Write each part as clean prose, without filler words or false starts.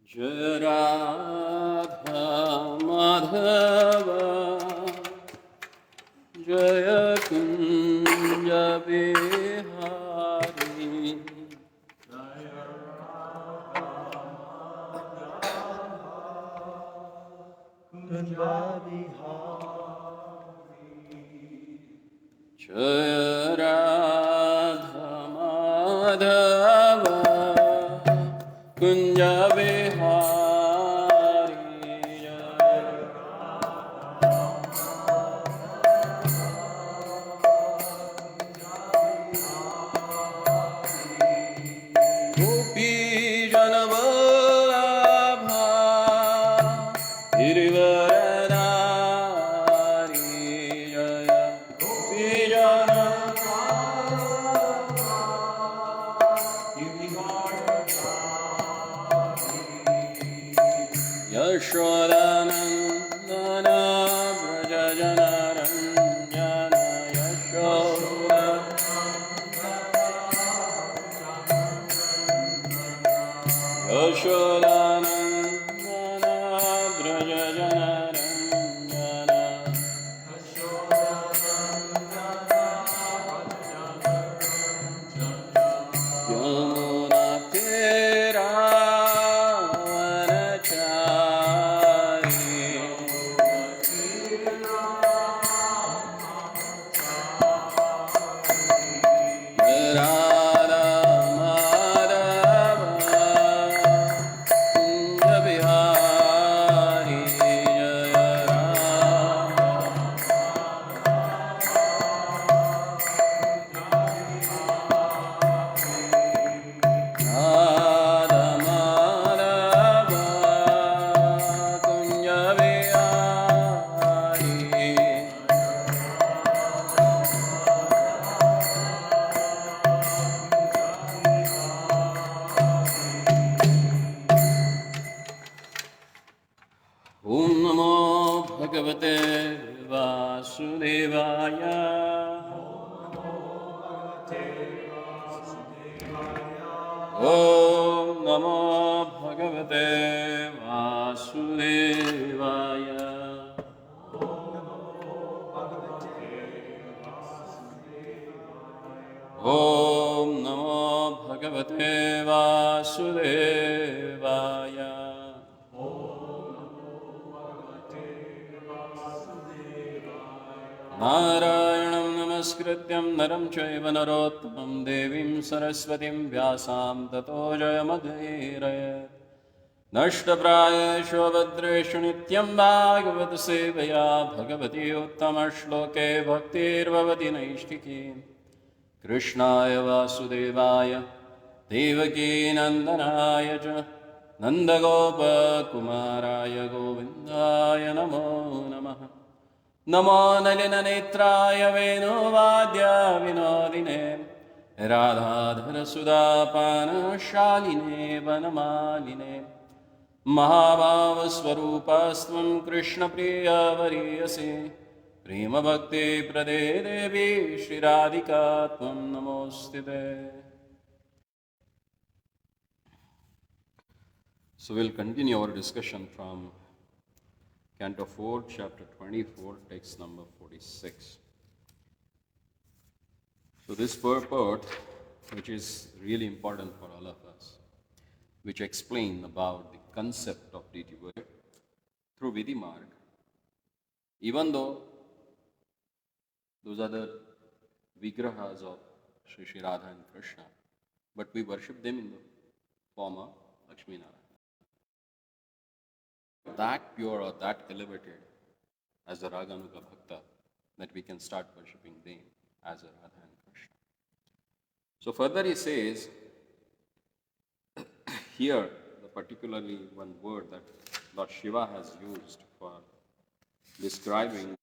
Jai Radha Madhava Jaya Kunja Bihari Jaya Radha Madhava Kunja Bihari Gopi Janavallabha Girivaradari Jaya Gopi Yashodanandana Braja Janaranjana Yashodanandana Braja Janaranjana Yamuna Tera Om Namo Bhagavate Vasudevaya Om Namo Bhagavate Vasudevaya Om Namo Bhagavate Vasudevaya Narayanam Namaskrityam Naram Chaiva Narottamam Devim Saraswatim Vyasam Tato Jayamadhirayat Nashtaprayeshu Bhadreshu Nityam Bhagavad Sevaya Bhagavati Uttama Shloke Bhaktir Bhavati Naishtiki Krishnaya Vasudevaya Devaki Nandanaya Cha Nandagopa Kumaraya Govindaya Namo Namaha Namo Nalinanetraya Venuvadya Vinodine Radhadhara Sudapana Shaline Vanamaline Mahabhava Swarupastvam Krishna Priya Variyase Prema Bhakti Prade Devi Shri Radhika Tvam Namostite. So we'll continue our discussion from Canto 4, Chapter 24, text number 46. So this purport, which is really important for all of us, which explain about the concept of deity worship through Vidhi Marg, even though those are the vigrahas of Shri Radha and Krishna, but we worship them in the form of Lakshmi Narayana. That pure or that elevated as a Raganuga Bhakta that we can start worshipping them as a Radha and Krishna. So further he says, here particularly one word that Lord Shiva has used for describing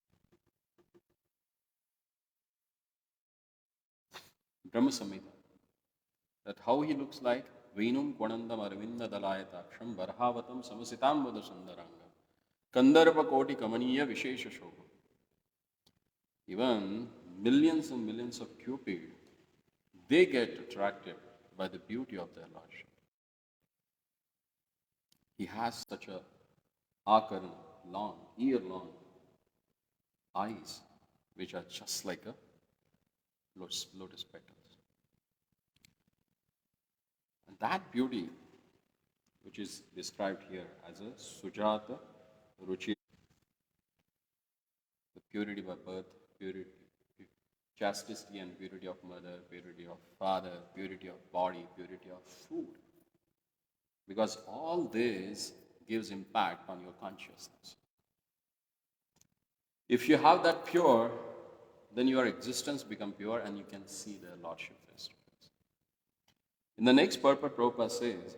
Brahma Samhita, that how he looks like Venum Kwanandam Arvinda Dalayataksham Varhavatam Samasitam Vada Sundaranga Kandarva Koti Kamaniya Vishesha Shobha. Even millions and millions of Cupid, they get attracted by the beauty of their Lordship. He has such a akarana, long, ear-long eyes, which are just like a lotus petals. And that beauty, which is described here as a Sujata Ruchi, the purity by birth, purity, chastity and purity of mother, purity of father, purity of body, purity of food. Because all this gives impact on your consciousness. If you have that pure, then your existence become pure and you can see the Lordship face to face. In the next purport, Prabhupada says,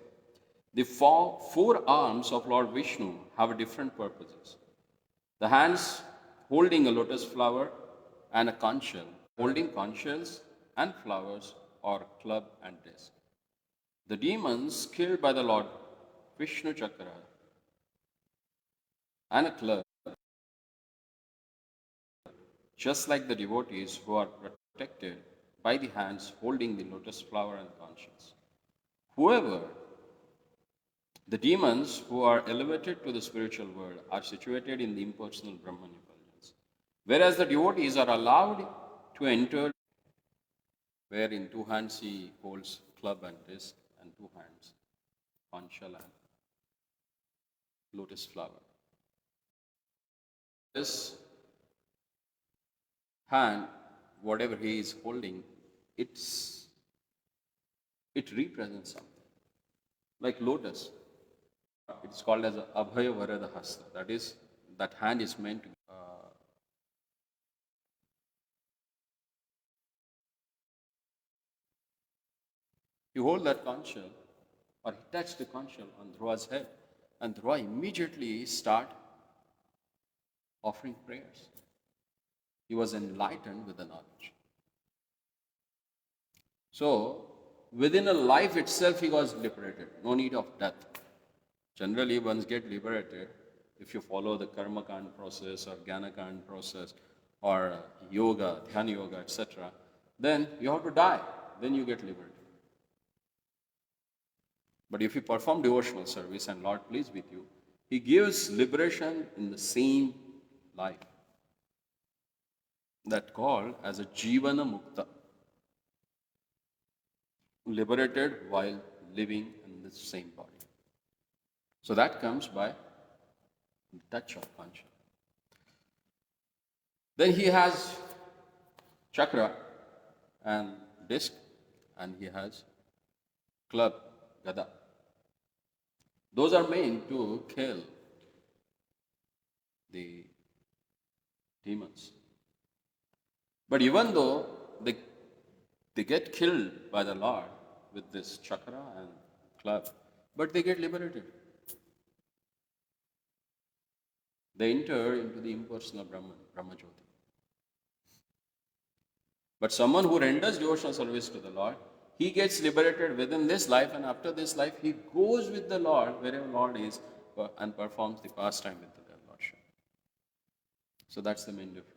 the four arms of Lord Vishnu have different purposes. The hands holding a lotus flower and a conch shell, holding conch shells and flowers or club and disc. The demons killed by the Lord Vishnu Chakra and a club, just like the devotees who are protected by the hands holding the lotus flower and conch shells. Whoever, the demons who are elevated to the spiritual world are situated in the impersonal Brahman effulgence, whereas the devotees are allowed to enter, where in two hands he holds club and disc, and two hands conch shell and lotus flower. This hand, whatever he is holding, it represents something. Like lotus, it's called as Abhaya Varada Hasta. That is, that hand is meant to you hold that conch shell or he touched the conch shell on Dhruva's head, and Dhruva immediately start offering prayers. He was enlightened with the knowledge. So, within a life itself, he was liberated. No need of death. Generally, ones get liberated if you follow the karma kand process or jnana kand process or yoga, dhyana yoga, etc. Then you have to die. Then you get liberated. But if you perform devotional service and Lord pleased with you, He gives liberation in the same life. That called as a Jivana Mukta. Liberated while living in the same body. So that comes by the touch of conscience. Then he has chakra and disc, and he has club, gada. Those are meant to kill the demons. But even though they get killed by the Lord with this chakra and club, but they get liberated. They enter into the impersonal Brahman, Brahmajyoti. But someone who renders devotional service to the Lord, he gets liberated within this life, and after this life, he goes with the Lord wherever Lord is and performs the pastime with the Lordship. So that's the main difference.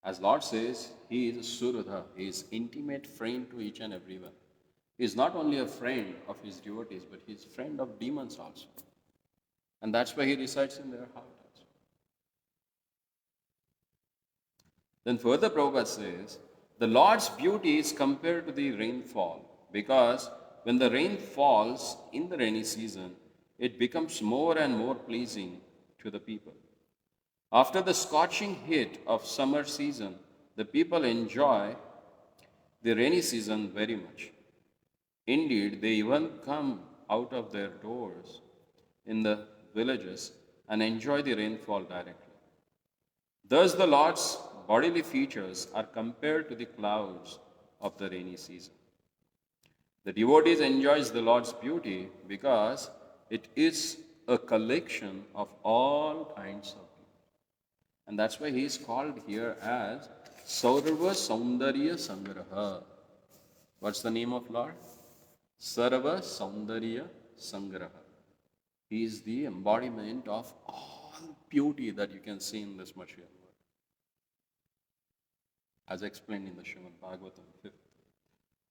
As Lord says, He is a Surudha, He is intimate friend to each and everyone. He is not only a friend of His devotees, but He is friend of demons also. And that's why He resides in their heart also. Then further Prabhupada says, the Lord's beauty is compared to the rainfall, because when the rain falls in the rainy season, it becomes more and more pleasing to the people. After the scorching heat of summer season, the people enjoy the rainy season very much. Indeed, they even come out of their doors in the villages and enjoy the rainfall directly. Thus, the Lord's bodily features are compared to the clouds of the rainy season. The devotees enjoys the Lord's beauty because it is a collection of all kinds of beauty. And that's why he is called here as Sarva Saundarya Sangraha. What's the name of Lord? Sarva Saundarya Sangraha. He is the embodiment of all beauty that you can see in this material world. As explained in the Srimad Bhagavatam,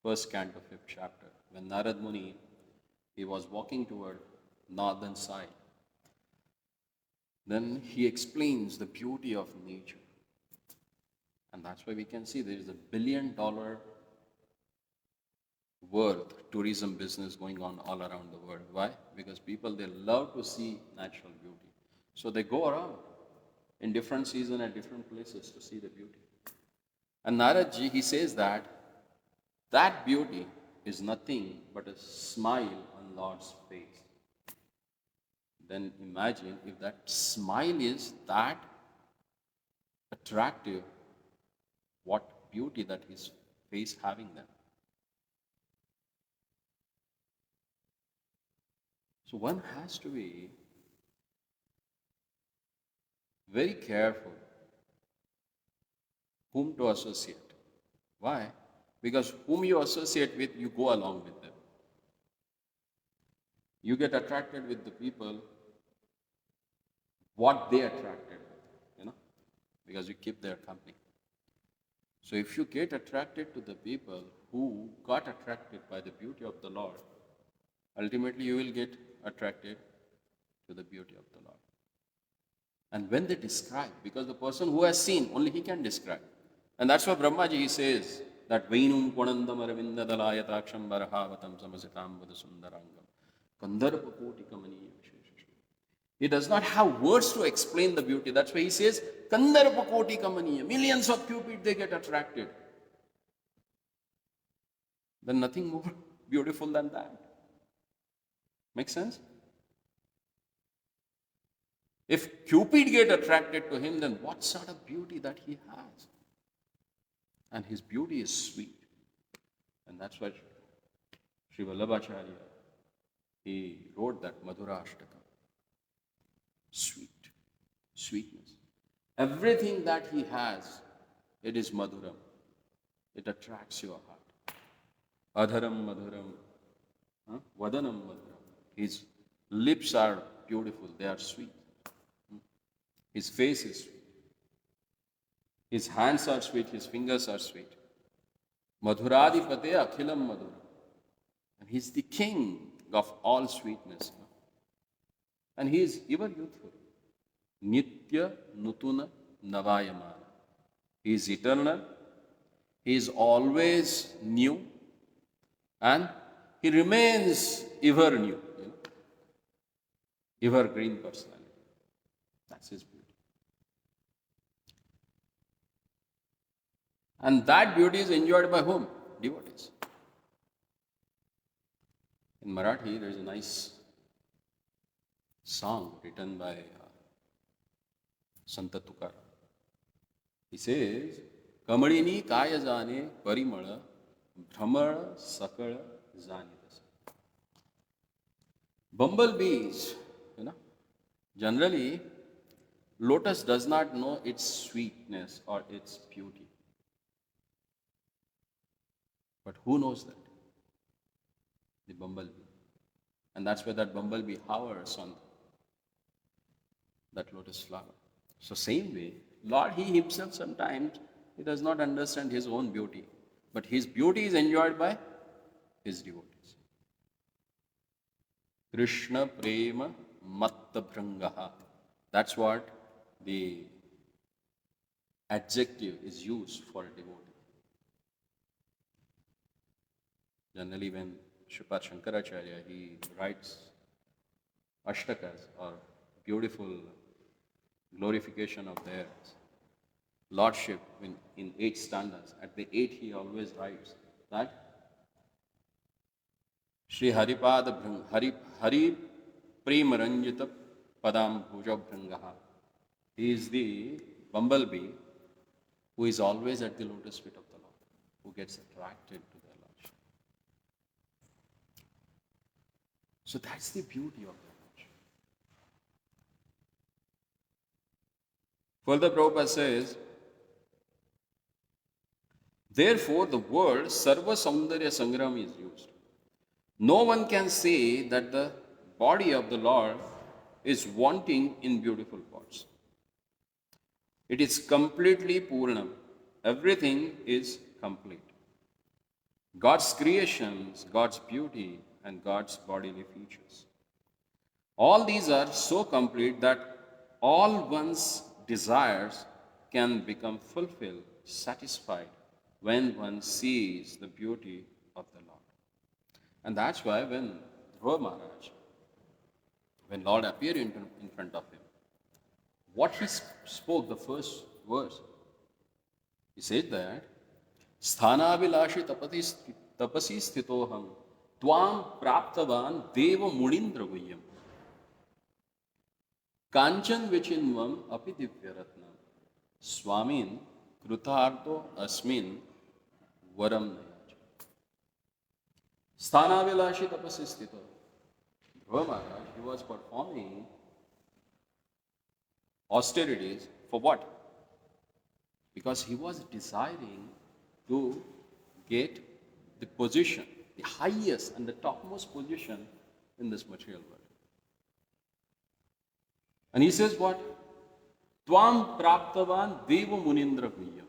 first canto, 5th chapter, when Narad Muni He was walking toward northern side. Then he explains the beauty of nature. And that's why we can see there is a $1 billion worth tourism business going on all around the world. Why? Because people, they love to see natural beauty. So they go around in different seasons at different places to see the beauty. And Naradji, he says that that beauty is nothing but a smile on Lord's face. Then imagine if that smile is that attractive, what beauty that his face having then. So one has to be very careful whom to associate. Why? Because whom you associate with, you go along with them. You get attracted with the people what they attracted with, because you keep their company. So if you get attracted to the people who got attracted by the beauty of the Lord, ultimately you will get attracted to the beauty of the Lord. And when they describe, because the person who has seen, only he can describe. And that's why Brahmaji, he says that Vainum Kwanandam Aravindadalayatraksham Barahavatam Samasitam Buddhasundarangam Kandarpa Koti Kamaniya. He does not have words to explain the beauty. That's why he says, Kandarpa Koti Kamaniya. Millions of cupids, they get attracted. Then nothing more beautiful than that. Make sense? If Cupid get attracted to him, then what sort of beauty that he has? And his beauty is sweet. And that's why Sri Vallabhacharya, he wrote that Madhura Ashtaka. Sweetness. Everything that he has, it is Madhuram. It attracts your heart. Adharam Madhuram, Vadanam Madhuram. His lips are beautiful, they are sweet. His face is sweet. His hands are sweet, his fingers are sweet. Madhuradipate Akhilam Madhuram. And he's the king of all sweetness. And he is ever youthful. Nitya Nutuna Navayamana. He is eternal. He is always new. And he remains ever new. Evergreen personality. That's his beauty. And that beauty is enjoyed by whom? Devotees. In Marathi, there is a nice song written by Sant Tukaram. He says, Kamalini kaya jane parimala bhramala sakala janidas. Bumblebees, generally, lotus does not know its sweetness or its beauty. But who knows that? The bumblebee. And that's why that bumblebee hovers on that lotus flower. So same way, Lord, he himself sometimes, he does not understand his own beauty. But his beauty is enjoyed by his devotees. Krishna prema matta bhrangaha. That's what the adjective is used for a devotee. Generally, when Sripad Shankaracharya, he writes ashtakas or beautiful glorification of their lordship in 8 stanzas. At the 8, he always writes that Shri Haripada Hari Prema Ranjita Padam Bhuja Bhrangaha. He is the bumblebee who is always at the lotus feet of the Lord, who gets attracted to their lordship. So that's the beauty of the lordship. Further, Prabhupada says, therefore, the word Sarva Saundarya Sangram is used. No one can say that the body of the Lord is wanting in beautiful parts. It is completely Purnam. Everything is complete. God's creations, God's beauty and God's bodily features. All these are so complete that all one's desires can become fulfilled, satisfied, when one sees the beauty of the Lord. And that's why when Dhruva Maharaj, when Lord appeared in front of him, what he spoke, the first verse, he said that, Sthanavilashi tapasi sthitoham tvam praptavan deva munindra guhyam kanchan vichinvam api divyaratnam swamin krutarto asmin varam nayaj. Sthanavilashi tapasi sthito. Dhruva Maharaj, he was performing austerities for what? Because he was desiring to get the position, the highest and the topmost position in this material world. And he says what? Tvam praptavan deva munindra guhyam.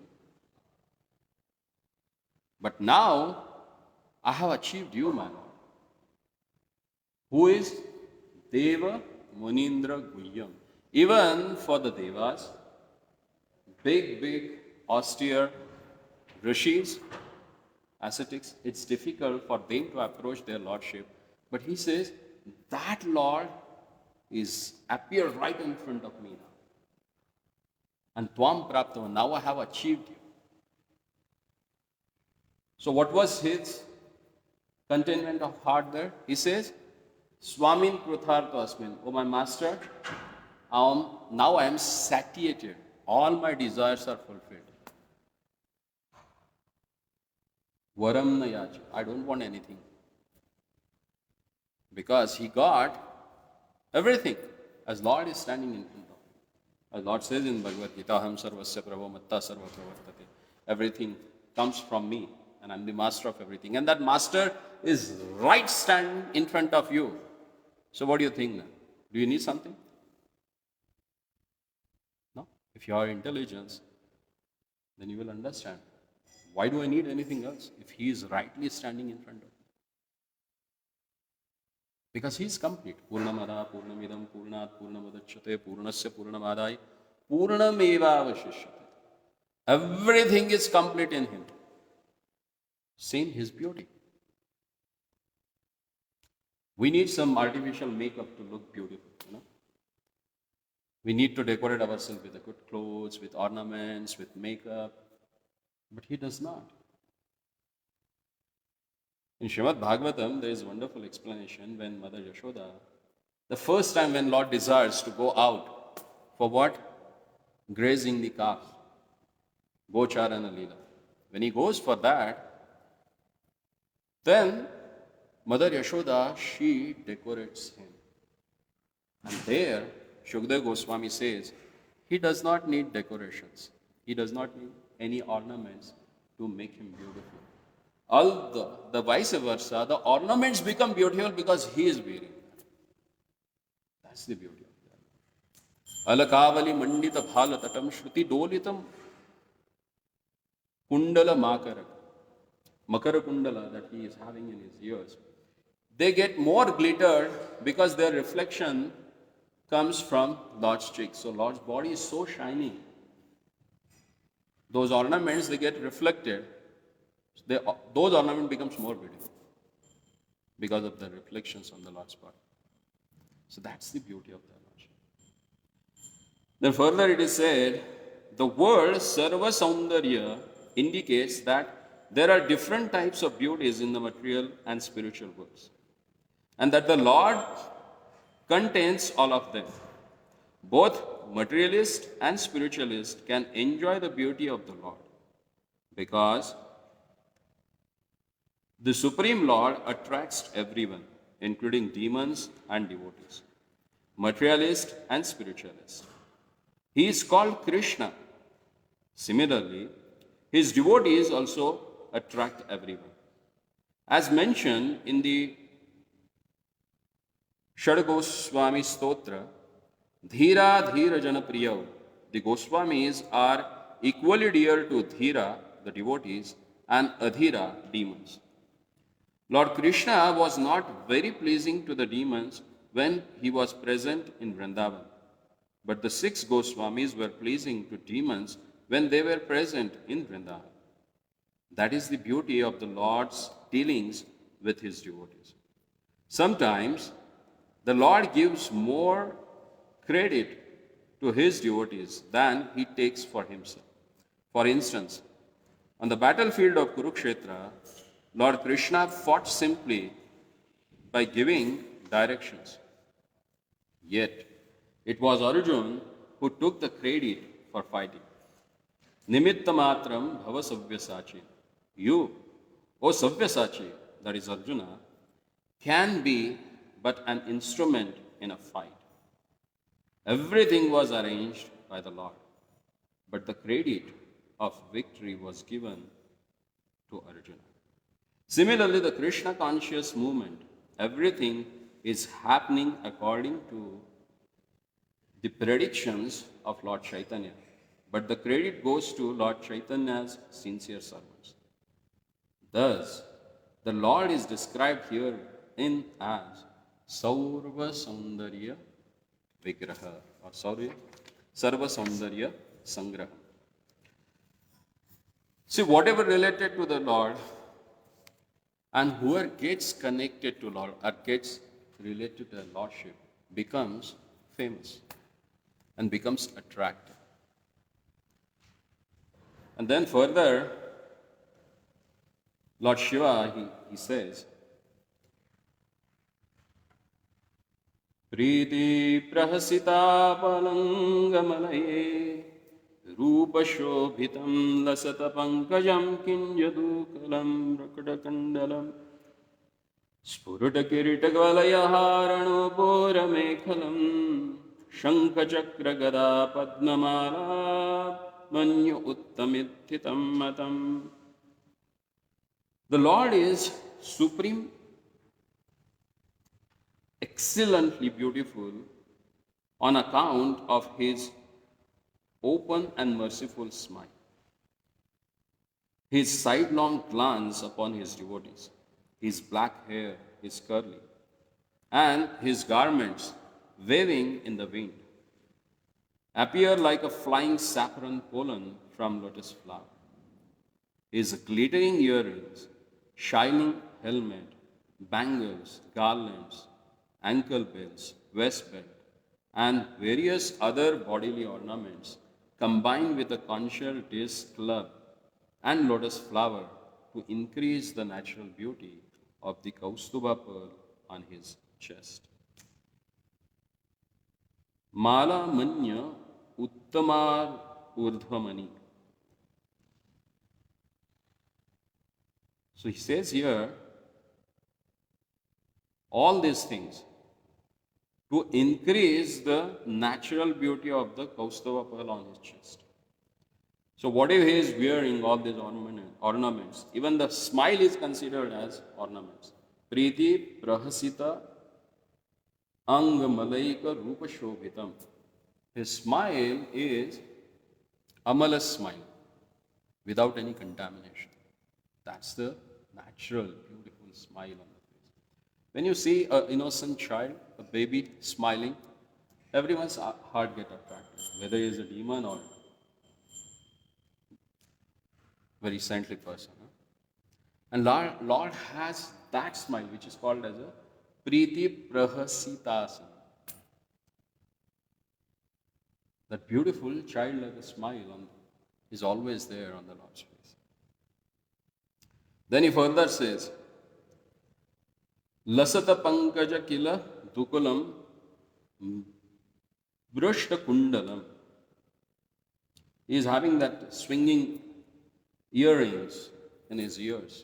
But now I have achieved you, my Lord. Who is Deva Munindra Guhyam? Even for the Devas, big, austere rishis, ascetics, it's difficult for them to approach their lordship. But he says, that Lord is appear right in front of me now. And Tvam Praptava, now I have achieved you. So what was his contentment of heart there? He says, Swamin Kruthartha Asmin, oh my master, now I am satiated. All my desires are fulfilled. Varam Nayaj, I don't want anything. Because he got everything as Lord is standing in front of him. As Lord says in Bhagavad Gita, Aham sarvasya prabho matta sarva pravartate. Everything comes from me and I'm the master of everything. And that master is right standing in front of you. So what do you think now? Do you need something? No. If you are intelligence, then you will understand. Why do I need anything else if he is rightly standing in front of me? Because he is complete. Purnamada, Purnamidam, Purnat, Purnamadachyate, Purnasya, Purnamadai, Purnameva Vashishyate. Everything is complete in him. Same his beauty. We need some artificial makeup to look beautiful, We need to decorate ourselves with the good clothes, with ornaments, with makeup. But he does not. In Srimad Bhagavatam, there is a wonderful explanation when Mother Yashoda, the first time when Lord desires to go out for what? Grazing the calf. Gocharana Leela. When he goes for that, then Mother Yashoda, she decorates him. And there, Shukdev Goswami says, he does not need decorations. He does not need any ornaments to make him beautiful. All the vice versa, the ornaments become beautiful because he is wearing them. That's the beauty of that. Alakavali mandita bhalatatam shruti dolitam kundala makara kundala that he is having in his ears. They get more glittered because their reflection comes from Lord's cheeks. So Lord's body is so shiny. Those ornaments, they get reflected. Those ornaments becomes more beautiful because of the reflections on the Lord's body. So that's the beauty of the Lordship. Then further it is said, the word Sarva Saundarya indicates that there are different types of beauties in the material and spiritual worlds. And that the Lord contains all of them. Both materialist and spiritualist can enjoy the beauty of the Lord because the Supreme Lord attracts everyone, including demons and devotees, materialist and spiritualist. He is called Krishna. Similarly, his devotees also attract everyone. As mentioned in the Shad Goswami Stotra, Dhira Dhira Jana Priyav, the Goswamis are equally dear to Dhira, the devotees, and Adhira, demons. Lord Krishna was not very pleasing to the demons when he was present in Vrindavan. But the six Goswamis were pleasing to demons when they were present in Vrindavan. That is the beauty of the Lord's dealings with his devotees. Sometimes the Lord gives more credit to his devotees than he takes for himself. For instance, on the battlefield of Kurukshetra, Lord Krishna fought simply by giving directions. Yet, it was Arjun who took the credit for fighting. Nimitta matram bhava savyasachi. You, O Savyasachi, that is Arjuna, can be but an instrument in a fight. Everything was arranged by the Lord, but the credit of victory was given to Arjuna. Similarly, the Krishna conscious movement, everything is happening according to the predictions of Lord Chaitanya, but the credit goes to Lord Chaitanya's sincere servants. Thus, the Lord is described here in as Sarva Saundarya Vigraha or Sarva Saundarya Sangraha. See, whatever related to the Lord and whoever gets connected to Lord or gets related to the Lordship becomes famous and becomes attractive. And then further, Lord Shiva, he says, Priti prahasita palangamalaye Rupashobhitam lasata pankajam kinjadukalam rakadakandalam Spurudakiritagalaya Shankachakra gada padmamala manyu uttamithitam matam. The Lord is supreme, excellently beautiful on account of his open and merciful smile, his sidelong glance upon his devotees, his black hair is curly, and his garments waving in the wind appear like a flying saffron pollen from lotus flower. His glittering earrings, shining helmet, bangles, garlands, ankle bells, waist belt, and various other bodily ornaments combine with a conchal disc club and lotus flower to increase the natural beauty of the Kaustuba pearl on his chest. Mala Manya Uttamar Urdhvamani. So he says here, all these things to increase the natural beauty of the Kaustava pearl on his chest. So whatever he is wearing, all these ornaments, even the smile is considered as ornaments. Priti Prahasita Anga Malaika Rupa Shobhitam. His smile is Amala smile, without any contamination. That's the natural, beautiful smile on the face. When you see an innocent child, a baby smiling, everyone's heart gets attracted, whether he is a demon or very saintly person. Huh? And Lord has that smile, which is called as a Priti Prahasitasana. That beautiful childlike smile is always there on the Lord's face. Then he further says, Lasata Pankaja Kila Dukulam Brushta Kundalam. He is having that swinging earrings in his ears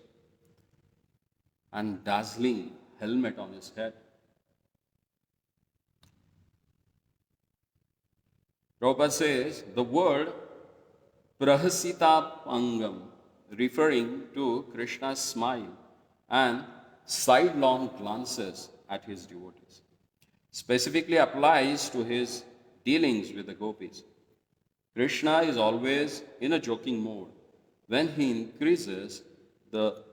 and dazzling helmet on his head. Prabhupada says the word Prahasita Pangam, referring to Krishna's smile and sidelong glances at his devotees, specifically applies to his dealings with the gopis. Krishna is always in a joking mode when he increases the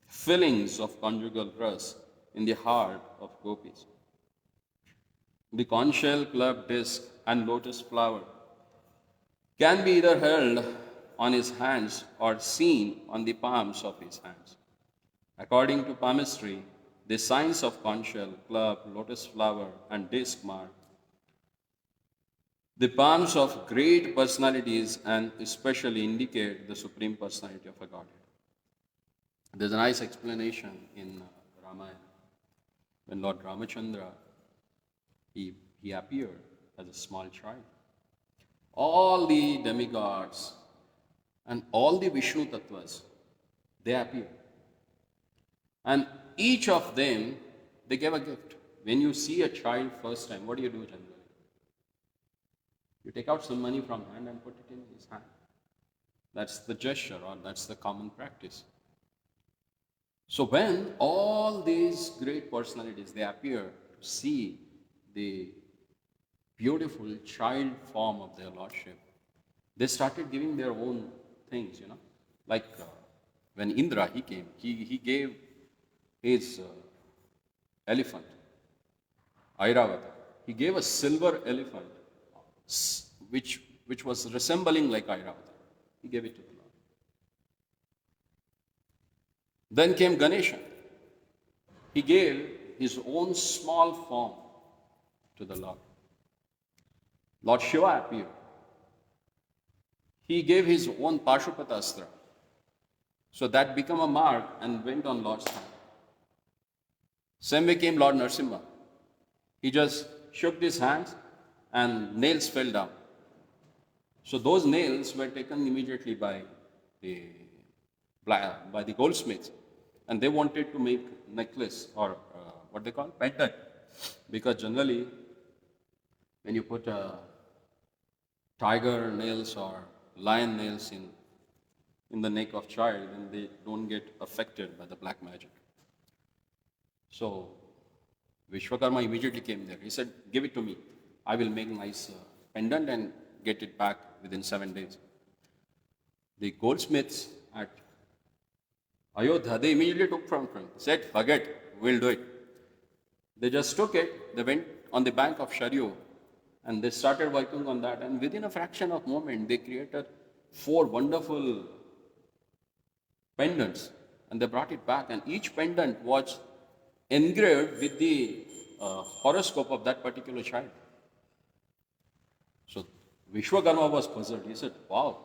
fillings of conjugal rus in the heart of gopis. The conch shell, club, disc, and lotus flower can be either held on his hands or seen on the palms of his hands. According to palmistry, the signs of conch shell, club, lotus flower, and disc mark the palms of great personalities and especially indicate the supreme personality of a godhead. There's a nice explanation in Ramayana when Lord Ramachandra he appeared as a small child. All the demigods and all the Vishnu Tattvas, they appeared. And each of them, they gave a gift. When you see a child first time, what do you do generally? You take out some money from hand and put it in his hand. That's the gesture, or that's the common practice. So when all these great personalities, they appear to see the beautiful child form of their lordship, they started giving their own things, Like when Indra, he came, he gave his elephant, Airavata. He gave a silver elephant, which was resembling like Airavata. He gave it to the Lord. Then came Ganesha. He gave his own small form to the Lord. Lord Shiva appeared. He gave his own Pashupatastra. So that became a mark and went on Lord's hand. Same way came Lord Narasimha. He just shook his hands and nails fell down. So those nails were taken immediately by the goldsmiths, and they wanted to make necklace or what they call pendant, because generally when you put tiger nails or lion nails in the neck of child, then they don't get affected by the black magic. So Vishwakarma immediately came there. He said, "Give it to me. I will make a nice pendant and get it back within 7 days." The goldsmiths at Ayodhya, they immediately took from him. Said, "Forget, we'll do it." They just took it. They went on the bank of Sharyu and they started working on that. And within a fraction of a moment, they created 4 wonderful pendants. And they brought it back. And each pendant was engraved with the horoscope of that particular child. So Vishwakarma was puzzled. He said, "Wow,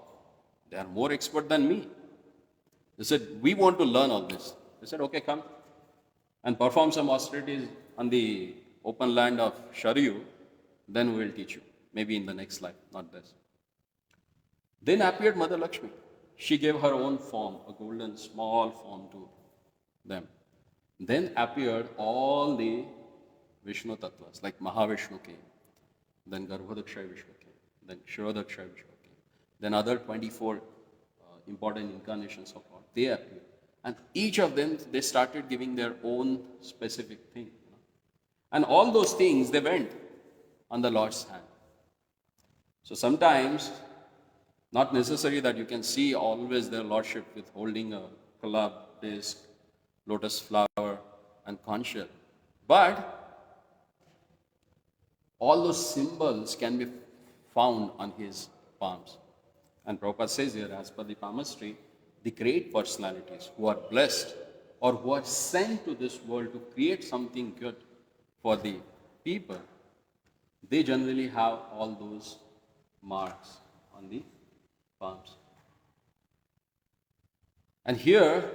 they are more expert than me." They said, "We want to learn all this." They said, "Okay, come and perform some austerities on the open land of Sharyu, then we will teach you. Maybe in the next life, not this." Then appeared Mother Lakshmi. She gave her own form, a golden small form to them. Then appeared all the Vishnu Tattvas, like Mahavishnu came, then Garbhodakshaya Vishnu came, then Shirodakshaya Vishnu came, then other 24 important incarnations of God, they appeared. And each of them, they started giving their own specific thing. And all those things, they went on the Lord's hand. So sometimes, not necessary that you can see always their Lordship with holding a club, disc, lotus flower, and conch shell. But all those symbols can be found on his palms. And Prabhupada says here, as per the palmistry, the great personalities who are blessed or who are sent to this world to create something good for the people, they generally have all those marks on the palms. And here,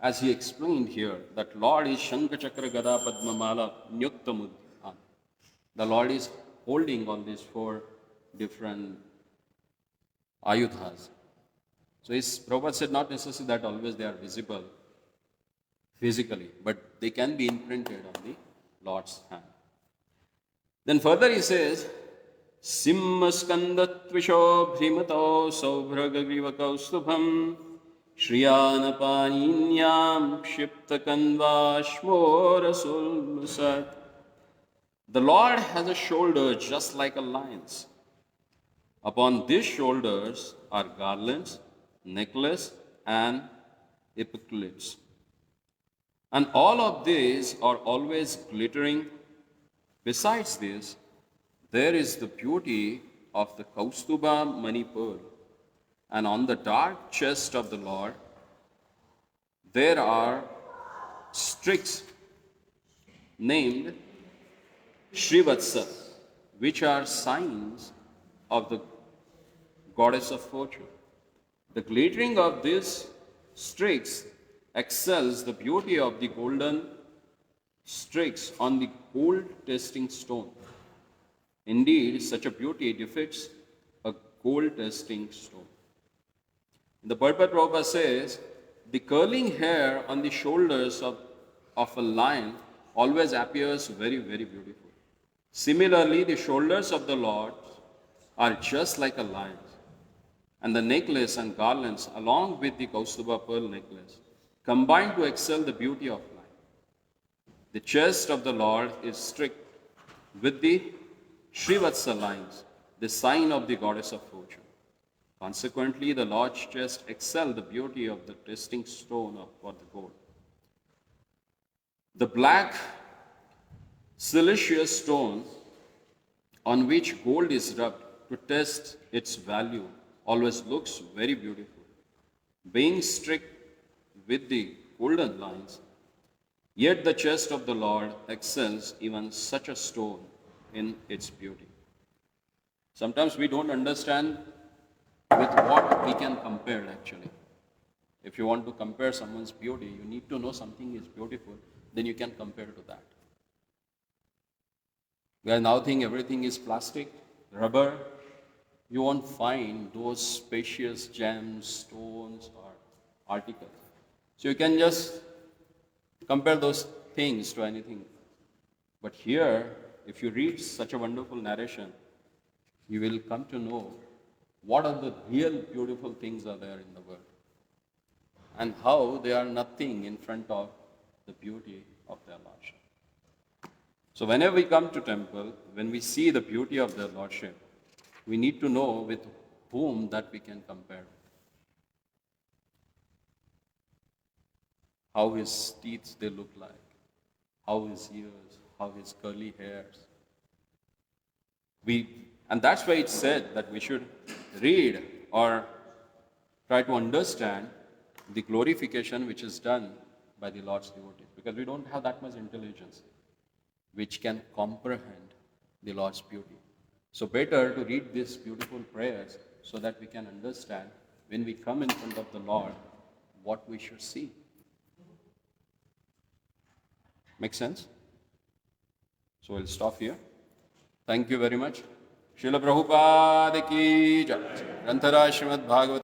as he explained here, that Lord is Shankha Chakra Gada Padma Mala Nyukta Mudhan. The Lord is holding all these 4 different ayudhas. So his Prabhupada said not necessarily that always they are visible physically, but they can be imprinted on the Lord's hand. Then further he says, Simma Skandatvisho Bhrimato Saubhragagriva Kaustubham Shriyanapanyinyam Shiptakanvashmorasulmusat. The Lord has a shoulder just like a lion's. Upon these shoulders are garlands, necklace, and epaulets. And all of these are always glittering. Besides this, there is the beauty of the Kaustuba money pearl. And on the dark chest of the Lord, there are streaks named Srivatsa, which are signs of the goddess of fortune. The glittering of these streaks excels the beauty of the golden streaks on the gold testing stone. Indeed, such a beauty defeats a gold testing stone. The Purport Prabhupada says, the curling hair on the shoulders of a lion always appears very, very beautiful. Similarly, the shoulders of the Lord are just like a lion's. And the necklace and garlands, along with the Kaustuba pearl necklace, combine to excel the beauty of life. The chest of the Lord is streaked with the Srivatsa lines, the sign of the goddess of fortune. Consequently, the Lord's chest excels the beauty of the testing stone for the gold. The black siliceous stone on which gold is rubbed to test its value always looks very beautiful. Being streaked with the golden lines, yet the chest of the Lord excels even such a stone in its beauty. Sometimes we don't understand with what we can compare actually. If you want to compare someone's beauty, you need to know something is beautiful, then you can compare to that. We are now think everything is plastic, rubber. You won't find those spacious gems, stones, or articles. So you can just compare those things to anything. But here, if you read such a wonderful narration, you will come to know what are the real beautiful things are there in the world and how they are nothing in front of the beauty of their Lordship. So whenever we come to temple, when we see the beauty of their Lordship, we need to know with whom that we can compare. How his teeth they look like, how his ears, how his curly hairs. And that's why it's said that we should read or try to understand the glorification which is done by the Lord's devotees, because we don't have that much intelligence which can comprehend the Lord's beauty. So better to read these beautiful prayers so that we can understand when we come in front of the Lord what we should see. Make sense? So we'll stop here. Thank you very much. Srila Prabhupada ki jai. Granthara Srimad Bhagavatam.